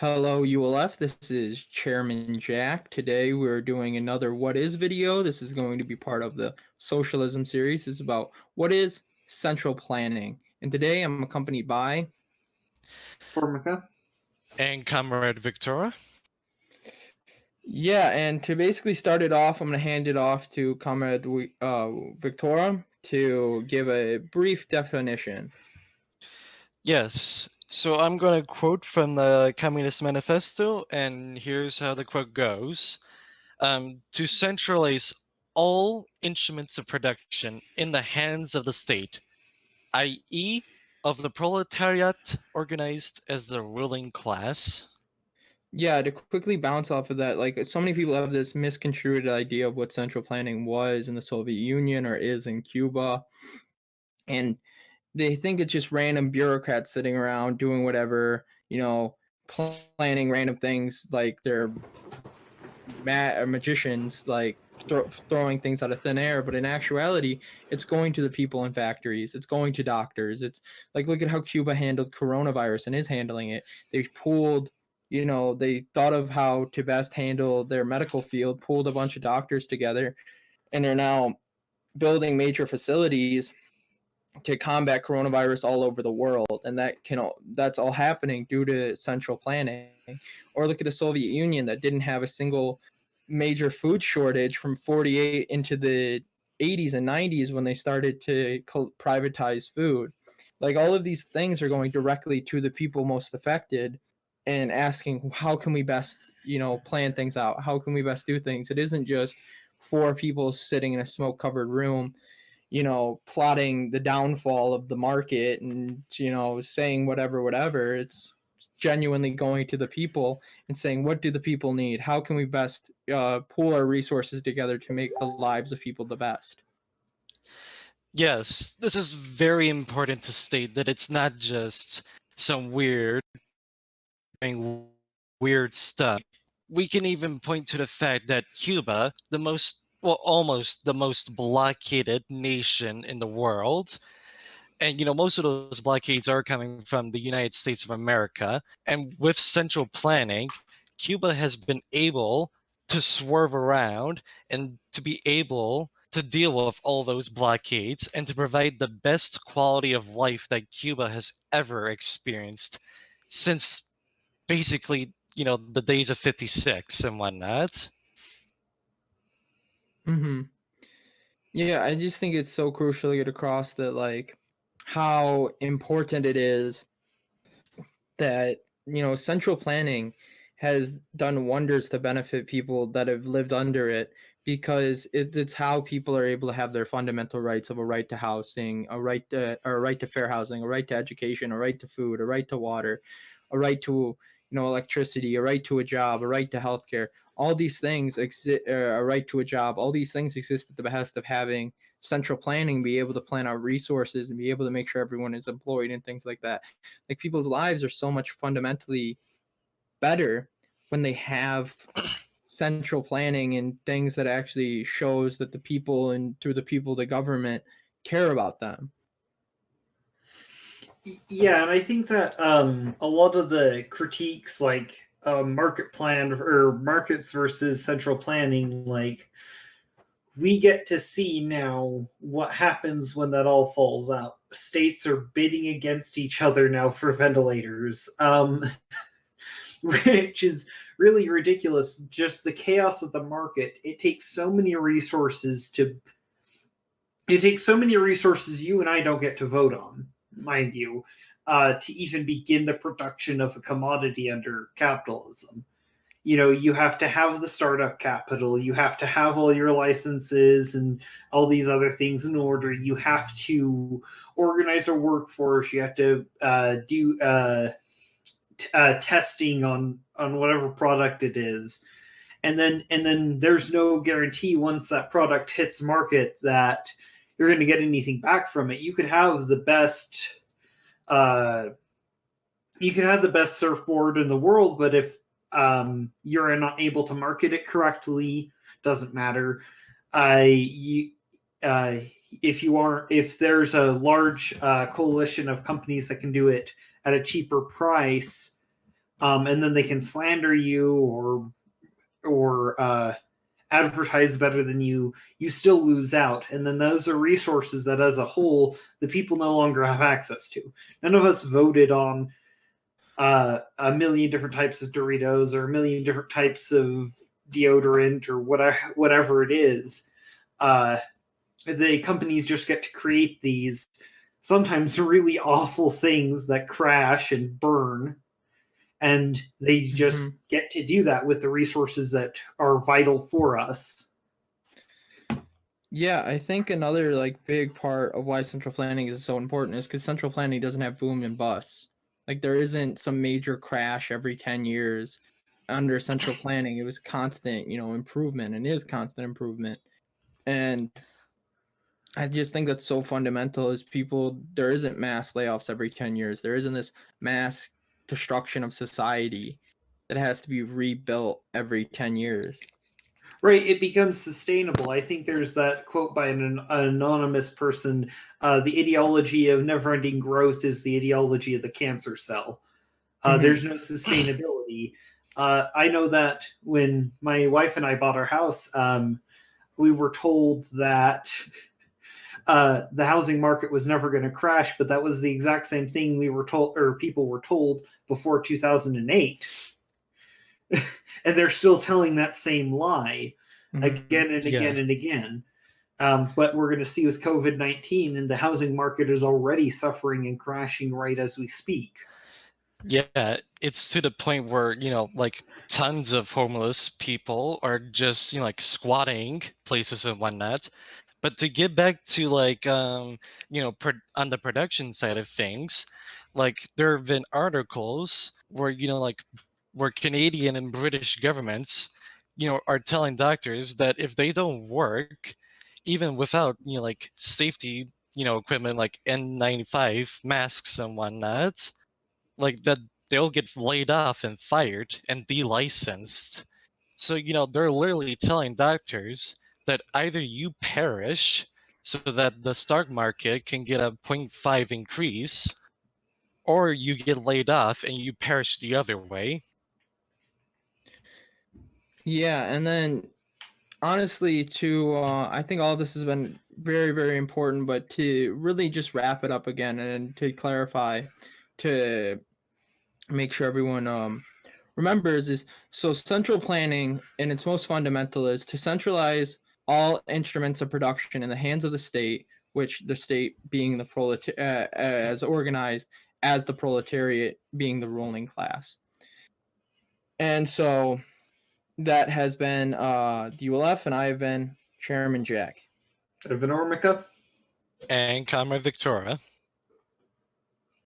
Hello, ULF. This is Chairman Jack. Today we're doing another What Is video. This is going to be part of the socialism series. This is about what is central planning. And today I'm accompanied by Ormica and comrade Wiktora. Yeah, and to basically start it off, I'm going to hand it off to comrade Wiktora to give a brief definition. Yes, so I'm going to quote from the Communist Manifesto, and here's how the quote goes. To centralize all instruments of production in the hands of the state, i.e., of the proletariat organized as the ruling class. Yeah, to quickly bounce off of that, like so many people have this misconstrued idea of what central planning was in the Soviet Union or is in Cuba. And they think it's just random bureaucrats sitting around doing whatever, planning random things like they're magicians, like throwing things out of thin air. But in actuality, it's going to the people in factories. It's going to doctors. It's like, look at how Cuba handled coronavirus and is handling it. They pooled, they thought of how to best handle their medical field, pulled a bunch of doctors together, and they're now building major facilities to combat coronavirus all over the world, and that's all happening due to central planning. Or look at the Soviet Union that didn't have a single major food shortage from 48 into the 80s and 90s when they started to privatize food. Like, all of these things are going directly to the people most affected and asking, how can we best plan things out, how can we best do things. It isn't just four people sitting in a smoke covered room plotting the downfall of the market and, saying whatever. It's genuinely going to the people and saying, what do the people need? How can we best pool our resources together to make the lives of people the best? Yes, this is very important to state that it's not just some weird stuff. We can even point to the fact that Cuba, almost the most blockaded nation in the world, and most of those blockades are coming from the United States of America, and with central planning, Cuba has been able to swerve around and to be able to deal with all those blockades and to provide the best quality of life that Cuba has ever experienced since basically, the days of 56 and whatnot. Mm-hmm. Yeah, I just think it's so crucial to get across that, like, how important it is that, central planning has done wonders to benefit people that have lived under it, because it's how people are able to have their fundamental rights of a right to housing, a right to fair housing, a right to education, a right to food, a right to water, a right to electricity, a right to a job, a right to healthcare. All these things exist. A right to a job. All these things exist at the behest of having central planning, be able to plan out resources and be able to make sure everyone is employed and things like that. Like, people's lives are so much fundamentally better when they have central planning and things that actually shows that the people, and through the people, the government, care about them. Yeah, and I think that a lot of the critiques, like market plan or markets versus central planning, like we get to see now what happens when that all falls out. States are bidding against each other now for ventilators, which is really ridiculous. Just the chaos of the market. It takes so many resources you and I don't get to vote on, mind you, to even begin the production of a commodity under capitalism. You have to have the startup capital, you have to have all your licenses and all these other things in order. You have to organize a workforce. You have to do testing on whatever product it is. And then there's no guarantee once that product hits market that you're going to get anything back from it. You could have the best surfboard in the world, but if you're not able to market it correctly, doesn't matter. If there's a large coalition of companies that can do it at a cheaper price, and then they can slander you or advertise better than you still lose out. And then those are resources that as a whole the people no longer have access to. None of us voted on a million different types of Doritos or a million different types of deodorant or whatever it is. The companies just get to create these sometimes really awful things that crash and burn, and they just get to do that with the resources that are vital for us. Yeah, I think another like big part of why central planning is so important is because central planning doesn't have boom and bust. Like there isn't some major crash every 10 years. Under central planning, it was constant, improvement, and is constant improvement. And I just think that's so fundamental is there isn't mass layoffs every 10 years. There isn't this mass destruction of society that has to be rebuilt every 10 years. Right, it becomes sustainable. I think there's that quote by an anonymous person, the ideology of never-ending growth is the ideology of the cancer cell. There's no sustainability. I know that when my wife and I bought our house, we were told that the housing market was never going to crash, but that was the exact same thing we were told, or people were told before 2008. And they're still telling that same lie again and again and again. But we're going to see with COVID-19, and the housing market is already suffering and crashing right as we speak. Yeah, it's to the point where, like tons of homeless people are just, like squatting places and whatnot. But to get back to like, on the production side of things, like there have been articles where, where Canadian and British governments, are telling doctors that if they don't work, even without, like safety, equipment like N95 masks and whatnot, like that they'll get laid off and fired and delicensed. So, they're literally telling doctors that either you perish so that the stock market can get a 0.5 increase, or you get laid off and you perish the other way. Yeah, and then honestly, I think all this has been very, very important, but to really just wrap it up again and to clarify, to make sure everyone remembers is, so central planning in its most fundamental is to centralize all instruments of production in the hands of the state, which the state being the as organized as the proletariat being the ruling class. And so that has been the ULF, and I have been Chairman Jack. I've been Ormica. And comrade Wiktora.